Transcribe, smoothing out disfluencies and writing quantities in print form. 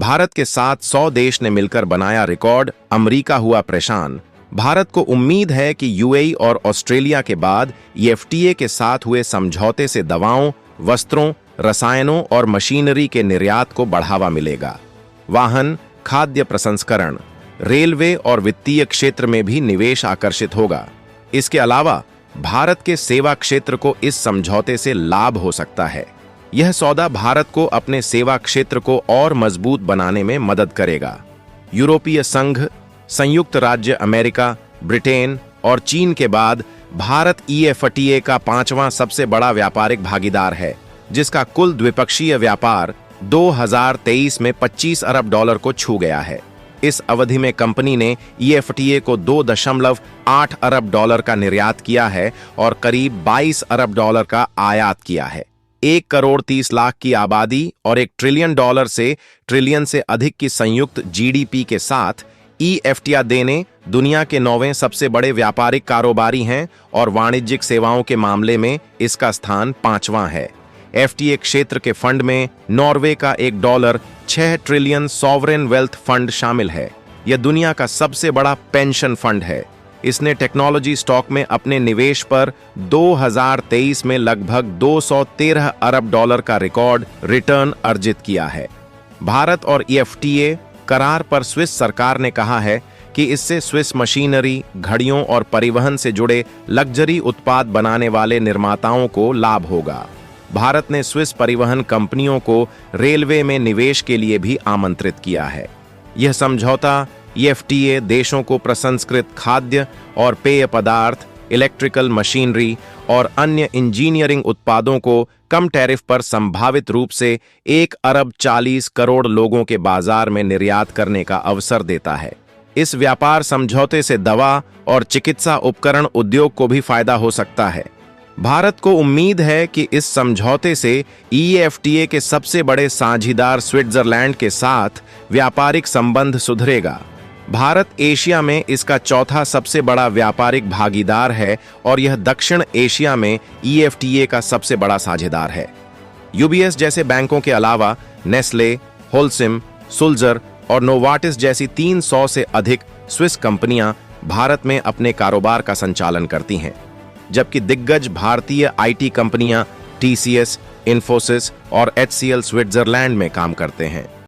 भारत के साथ 100 देश ने मिलकर बनाया रिकॉर्ड, अमेरिका हुआ परेशान। भारत को उम्मीद है कि यूएई और ऑस्ट्रेलिया के बाद एफटीए के साथ हुए समझौते से दवाओं, वस्त्रों, रसायनों और मशीनरी के निर्यात को बढ़ावा मिलेगा। वाहन, खाद्य प्रसंस्करण, रेलवे और वित्तीय क्षेत्र में भी निवेश आकर्षित होगा। इसके अलावा भारत के सेवा क्षेत्र को इस समझौते से लाभ हो सकता है। यह सौदा भारत को अपने सेवा क्षेत्र को और मजबूत बनाने में मदद करेगा। यूरोपीय संघ, संयुक्त राज्य अमेरिका, ब्रिटेन और चीन के बाद भारत ईएफटीए का 5वां सबसे बड़ा व्यापारिक भागीदार है, जिसका कुल द्विपक्षीय व्यापार 2023 में $25 अरब को छू गया है। इस अवधि में कंपनी ने ईएफटीए को $2.8 अरब का निर्यात किया है और करीब $22 अरब का आयात किया है। 1 करोड़ 30 लाख की आबादी और $1 ट्रिलियन से अधिक की संयुक्त जीडीपी के साथ ईएफटीए देने दुनिया के 9वें सबसे बड़े व्यापारिक कारोबारी हैं और वाणिज्यिक सेवाओं के मामले में इसका स्थान 5वां है। एफटीए क्षेत्र के फंड में नॉर्वे का $6 ट्रिलियन सॉवरेन वेल्थ फंड शामिल है। यह दुनिया का सबसे बड़ा पेंशन फंड है। इसने टेक्नोलॉजी स्टॉक में अपने निवेश पर 2023 में लगभग $213 अरब का रिकॉर्ड रिटर्न अर्जित किया है। भारत और ईएफटीए करार पर स्विस सरकार ने कहा है कि इससे स्विस मशीनरी, घड़ियों और परिवहन से जुड़े लग्जरी उत्पाद बनाने वाले निर्माताओं को लाभ होगा। भारत ने स्विस परिवहन कंपनियों को रेलवे में निवेश के लिए भी आमंत्रित किया है। यह समझौता ईएफटीए देशों को प्रसंस्कृत खाद्य और पेय पदार्थ, इलेक्ट्रिकल मशीनरी और अन्य इंजीनियरिंग उत्पादों को कम टैरिफ पर संभावित रूप से 1 अरब 40 करोड़ लोगों के बाजार में निर्यात करने का अवसर देता है। इस व्यापार समझौते से दवा और चिकित्सा उपकरण उद्योग को भी फायदा हो सकता है। भारत को उम्मीद है कि इस समझौते से ईएफटीए के सबसे बड़े साझीदार स्विट्जरलैंड के साथ व्यापारिक संबंध सुधरेगा। भारत एशिया में इसका 4था सबसे बड़ा व्यापारिक भागीदार है और यह दक्षिण एशिया में ईएफटीए का सबसे बड़ा साझेदार है। यूबीएस जैसे बैंकों के अलावा नेस्ले, होलसिम, सुल्जर और नोवार्टिस जैसी 300 से अधिक स्विस कंपनियां भारत में अपने कारोबार का संचालन करती हैं, जबकि दिग्गज भारतीय आईटी कंपनियां टीसीएस, इन्फोसिस और एचसीएल स्विट्जरलैंड में काम करते हैं।